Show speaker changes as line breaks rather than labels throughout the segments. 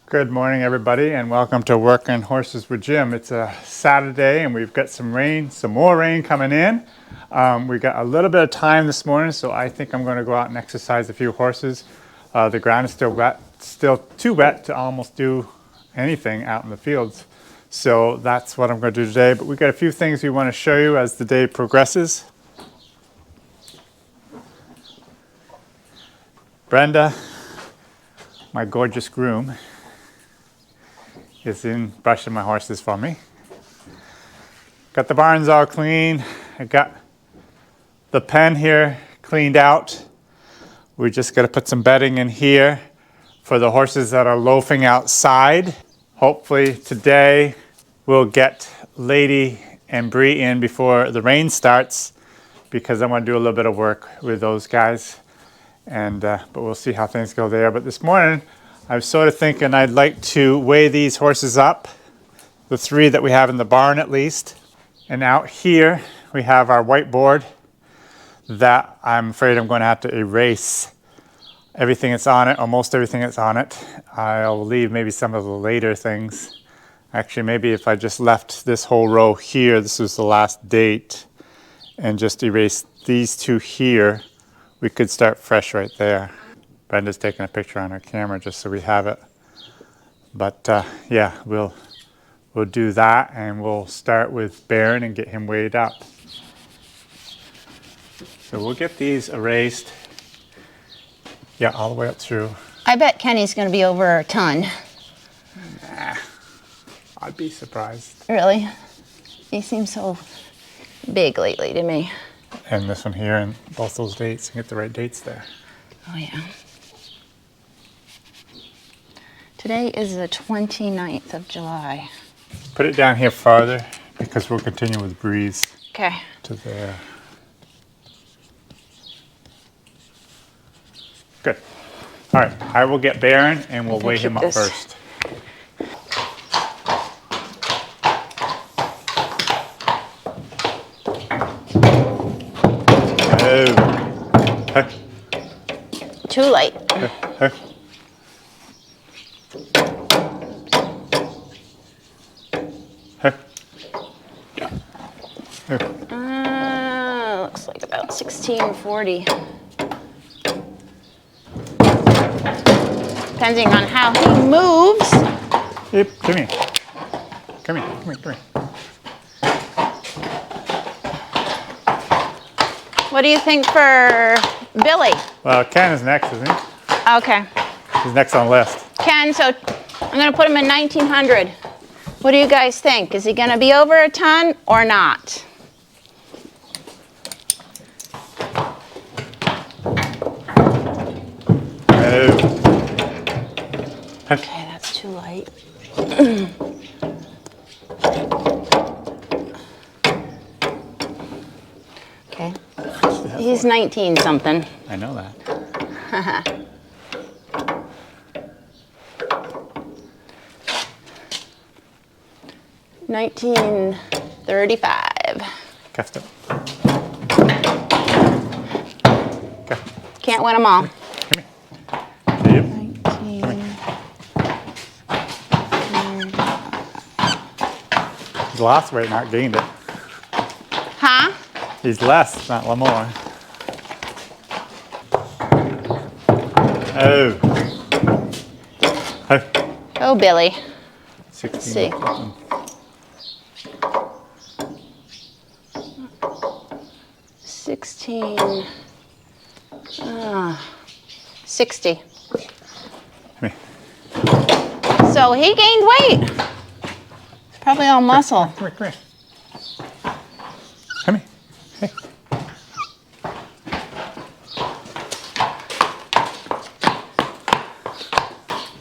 Good morning, everybody, and welcome to Working Horses with Jim. It's a Saturday, and we've got some rain, some more rain coming in. We got a little bit of time this morning, so I think I'm going to go out and exercise a few horses. The ground is still wet, still too wet to almost do anything out in the fields. So that's what I'm going to do today. But we've got a few things we want to show you as the day progresses. Brenda, my gorgeous groom, is in brushing my horses for me. Got the barns all clean. I got the pen here cleaned out. We just got to put some bedding in here for the horses that are loafing outside. Hopefully today we'll get Lady and Bree in before the rain starts, because I want to do a little bit of work with those guys. And but we'll see how things go there. But this morning I was sort of thinking I'd like to weigh these horses up, the three that we have in the barn at least. And out here we have our whiteboard that I'm afraid I'm going to have to erase everything that's on it, almost everything that's on it. I'll leave maybe some of the later things. Actually, maybe if I just left this whole row here, this was the last date, and just erase these two here, we could start fresh right there. Brenda's taking a picture on her camera just so we have it. But yeah, we'll do that, and we'll start with Baron and get him weighed up. So we'll get these erased. Yeah, all the way up through.
I bet Kenny's going to be over a ton.
Nah, I'd be surprised.
Really? He seems so big lately to me.
And this one here, and both those dates, and get the right dates there.
Oh, yeah. Today is the 29th of July.
Put it down here farther, because we'll continue with Breeze.
Okay.
To there. Good. All right, I will get Baron, and we'll weigh him up first. Oh. Hey.
Too light.
Hey. Hey. Hey. Hey.
Looks like about 1640. Depending on how he moves.
Yep, come here. Come here, come here, come here.
What do you think for Billy?
Well, Ken is next, isn't he?
Okay.
He's next on the list.
Ken, so I'm going to put him in 1900. What do you guys think? Is he going to be over a ton or not?
Oh.
Okay, that's too light. Okay. He's 19 something.
I know that.
1935.
Cuffed up. Okay.
Can't win them all.
Come here. See you.
19.
He's lost weight, not gained it.
Huh?
He's less, not more. Oh. Hey.
Oh, Billy.
16.
Let's see. 16. 60.
Come here.
So he gained weight. It's probably all muscle.
Come here, come here. Come here. Hey.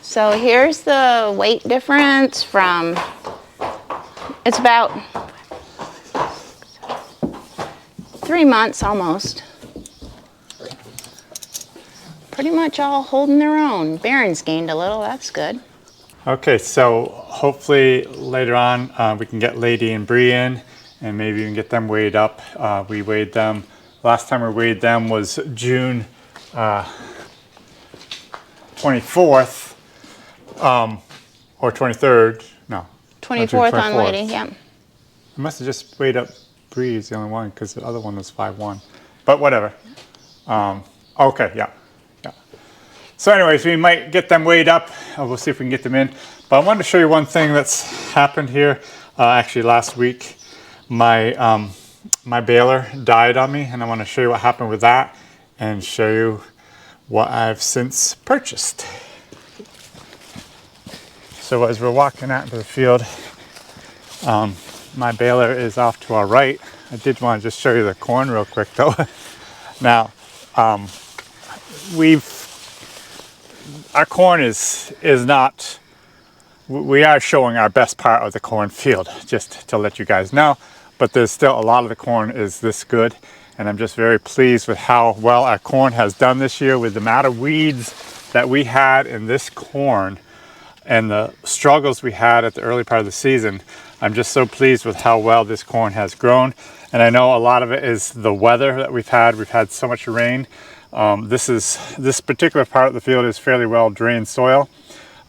So here's the weight difference from, it's about 3 months almost. Pretty much all holding their own. Baron's gained a little, that's good.
Okay, so hopefully later on we can get Lady and Bree in, and maybe we can get them weighed up. We weighed them, last time we weighed them was June 24th. Or 23rd, no.
24th on
24th.
Lady, yeah.
I must have just weighed up Breeze, the only one, because the other one was 5'1". But whatever. Okay, yeah. So anyways, we might get them weighed up. We'll see if we can get them in. But I wanted to show you one thing that's happened here. Actually, last week, my baler died on me, and I want to show you what happened with that and show you what I've since purchased. So as we're walking out into the field, my baler is off to our right. I did want to just show you the corn real quick though. Now, our corn is not, we are showing our best part of the corn field, just to let you guys know, but there's still a lot of the corn is this good, and I'm just very pleased with how well our corn has done this year with the amount of weeds that we had in this corn and the struggles we had at the early part of the season. I'm just so pleased with how well this corn has grown, and I know a lot of it is the weather that we've had. We've had so much rain. This particular part of the field is fairly well drained soil.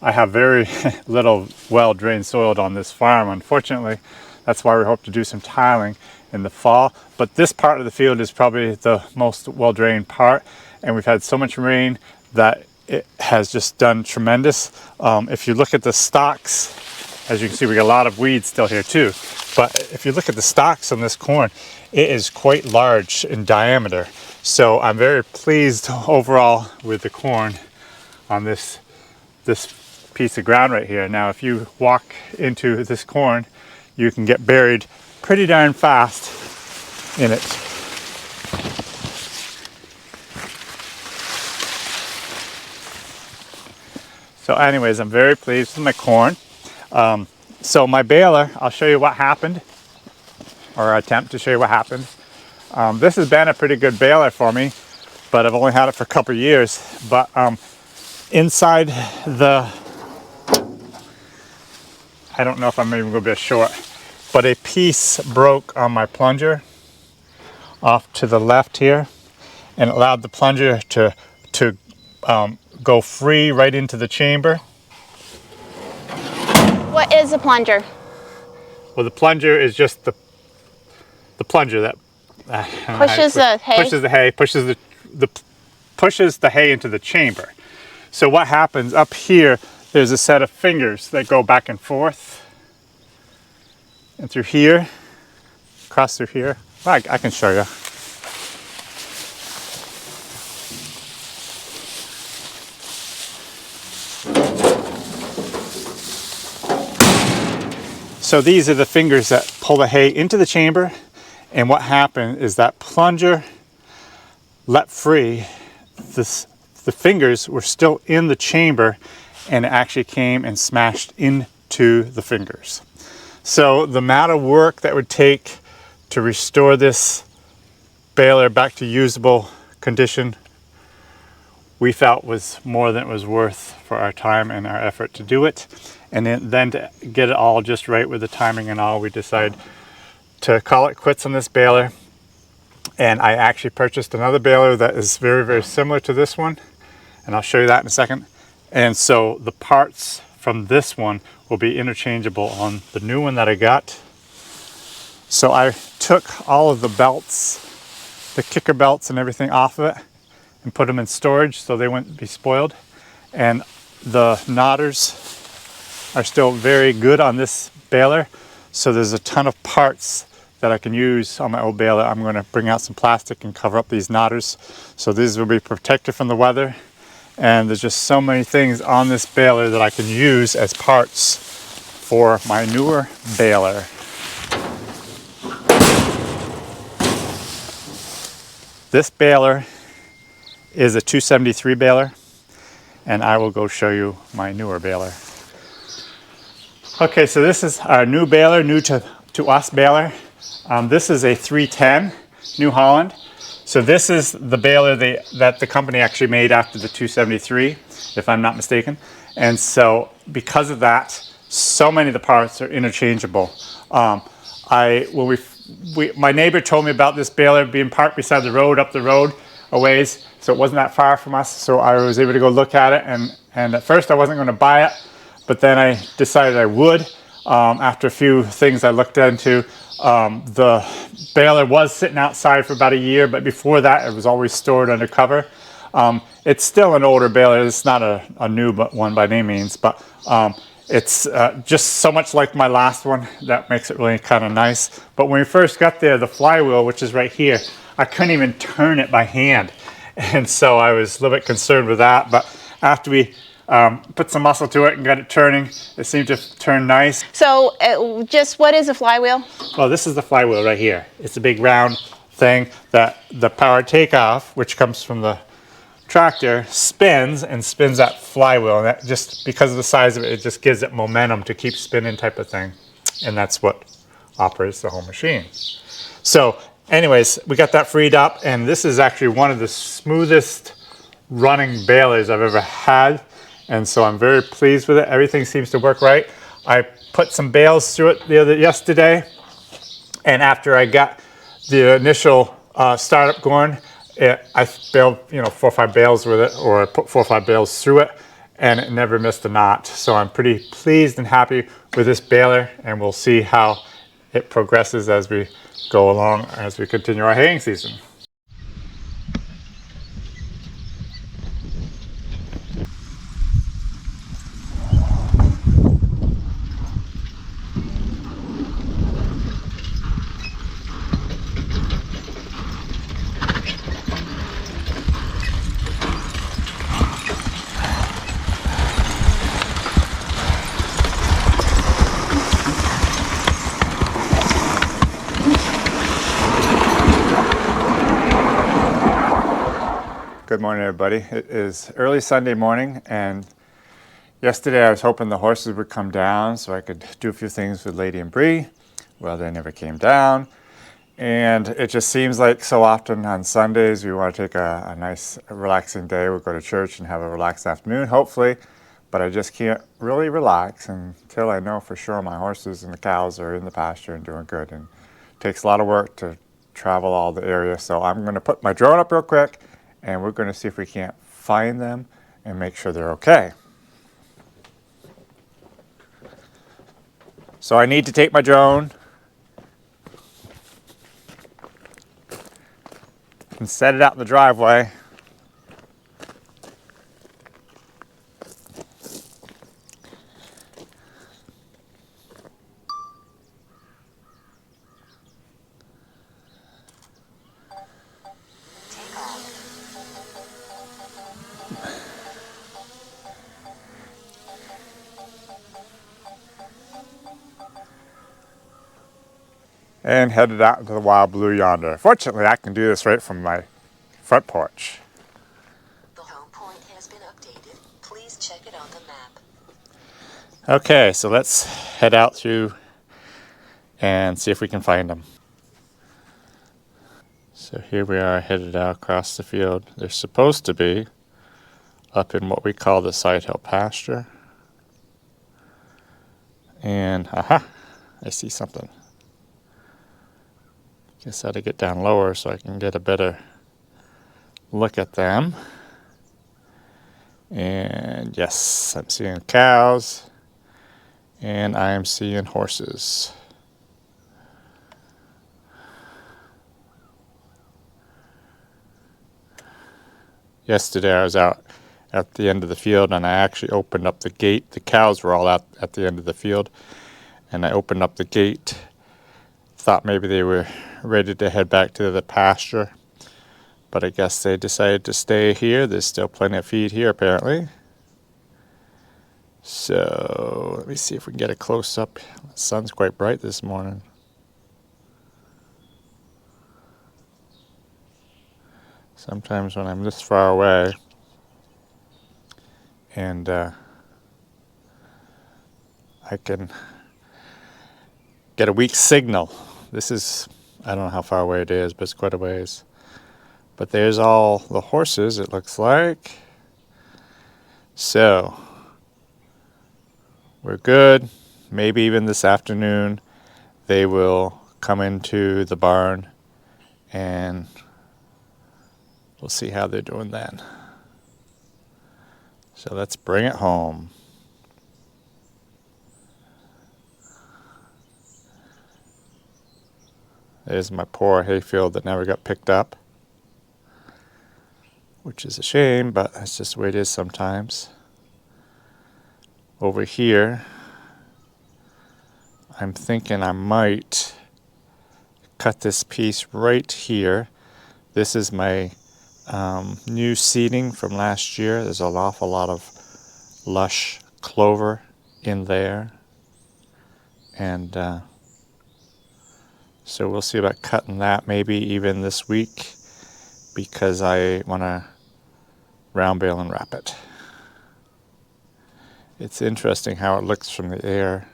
I have very little well drained soil on this farm, unfortunately. That's why we hope to do some tiling in the fall. But this part of the field is probably the most well drained part, and we've had so much rain that it has just done tremendous. If you look at the stalks, as you can see, we got a lot of weeds still here too. But if you look at the stalks on this corn, it is quite large in diameter. So I'm very pleased overall with the corn on this piece of ground right here. Now, if you walk into this corn, you can get buried pretty darn fast in it. So anyways, I'm very pleased with my corn. So my baler, I'll show you what happened, or attempt to show you what happened. This has been a pretty good baler for me, but I've only had it for a couple of years. But inside the, I don't know if I'm even going to be short, but a piece broke on my plunger off to the left here, and allowed the plunger to go free right into the chamber.
What is a plunger?
Well, the plunger is just the plunger that
Pushes the hay?
Pushes the hay, pushes the hay into the chamber. So what happens up here, there's a set of fingers that go back and forth. And through here, across through here. Well, I can show you. So these are the fingers that pull the hay into the chamber, and what happened is that plunger let free. The fingers were still in the chamber, and it actually came and smashed into the fingers. So the amount of work that would take to restore this baler back to usable condition, we felt was more than it was worth for our time and our effort to do it. And then to get it all just right with the timing and all, we decided to call it quits on this baler. And I actually purchased another baler that is very, very similar to this one. And I'll show you that in a second. And so the parts from this one will be interchangeable on the new one that I got. So I took all of the belts, the kicker belts and everything off of it, and put them in storage so they wouldn't be spoiled. And the knotters are still very good on this baler. So there's a ton of parts that I can use on my old baler. I'm going to bring out some plastic and cover up these knotters. So these will be protected from the weather. And there's just so many things on this baler that I can use as parts for my newer baler. This baler is a 273 baler, and I will go show you my newer baler. Okay, so this is our new baler, new to us baler. This is a 310 New Holland. So this is the baler that the company actually made after the 273, if I'm not mistaken. And so because of that, so many of the parts are interchangeable. My neighbor told me about this baler being parked beside the road, up the road a ways, so it wasn't that far from us. So I was able to go look at it, and at first I wasn't going to buy it, but then I decided I would. After a few things I looked into, the baler was sitting outside for about a year, but before that it was always stored under cover. It's still an older baler. It's not a new one by any means, but it's just so much like my last one that makes it really kind of nice. But when we first got there, the flywheel, which is right here, I couldn't even turn it by hand. And so I was a little bit concerned with that. But after we put some muscle to it and got it turning, it seemed to turn nice.
So just what is a flywheel?
Well, this is the flywheel right here. It's a big round thing that the power takeoff, which comes from the tractor, spins that flywheel, and that just because of the size of it, it just gives it momentum to keep spinning type of thing, and that's what operates the whole machine. So anyways, we got that freed up, and this is actually one of the smoothest running balers I've ever had, and so I'm very pleased with it. Everything seems to work right. I put some bales through it yesterday, and after I got the initial startup going, I baled 4 or 5 bales with it, or I put 4 or 5 bales through it, and it never missed a knot. So I'm pretty pleased and happy with this baler, and we'll see how it progresses as we go along, as we continue our haying season. Good morning, everybody. It is early Sunday morning, and yesterday I was hoping the horses would come down so I could do a few things with Lady and Bree. Well, they never came down, and it just seems like so often on Sundays we want to take a nice relaxing day. We'll go to church and have a relaxed afternoon, hopefully, but I just can't really relax until I know for sure my horses and the cows are in the pasture and doing good. And it takes a lot of work to travel all the area, so I'm going to put my drone up real quick, and we're going to see if we can't find them and make sure they're okay. So I need to take my drone and set it out in the driveway. And headed out into the wild blue yonder. Fortunately, I can do this right from my front porch.
The home point has been updated. Please check it on the map.
Okay, so let's head out through and see if we can find them. So here we are headed out across the field. They're supposed to be up in what we call the side hill pasture. And aha, I see something. Guess I had to get down lower so I can get a better look at them. And yes, I'm seeing cows, and I am seeing horses. Yesterday I was out at the end of the field, and I actually opened up the gate. The cows were all out at the end of the field, and I opened up the gate. Thought maybe they were ready to head back to the pasture, but I guess they decided to stay here. There's still plenty of feed here apparently. So let me see if we can get a close up. The sun's quite bright this morning. Sometimes when I'm this far away and I can get a weak signal. This is, I don't know how far away it is, but it's quite a ways. But there's all the horses, it looks like. So we're good. Maybe even this afternoon they will come into the barn, and we'll see how they're doing then. So let's bring it home. There's my poor hayfield that never got picked up, which is a shame, but that's just the way it is sometimes. Over here, I'm thinking I might cut this piece right here. This is my new seeding from last year. There's an awful lot of lush clover in there. And so we'll see about cutting that maybe even this week, because I want to round bale and wrap it. It's interesting how it looks from the air,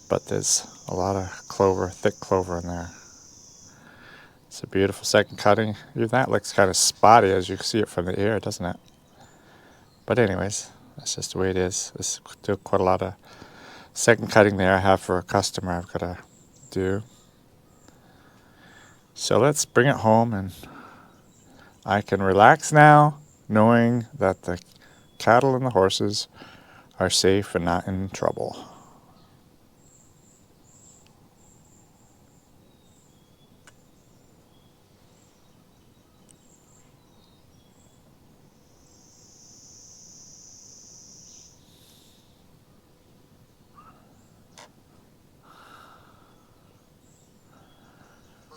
but there's a lot of clover, thick clover in there. It's a beautiful second cutting. Even that looks kind of spotty as you see it from the air, doesn't it? But anyways, that's just the way it is. There's still quite a lot of second cutting there I have for a customer I've got to do. So let's bring it home, and I can relax now knowing that the cattle and the horses are safe and not in trouble.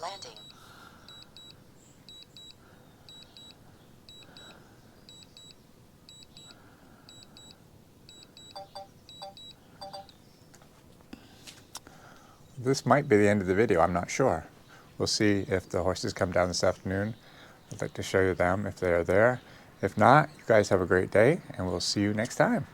Landing.
This might be the end of the video, I'm not sure. We'll see if the horses come down this afternoon. I'd like to show you them if they're there. If not, you guys have a great day, and we'll see you next time.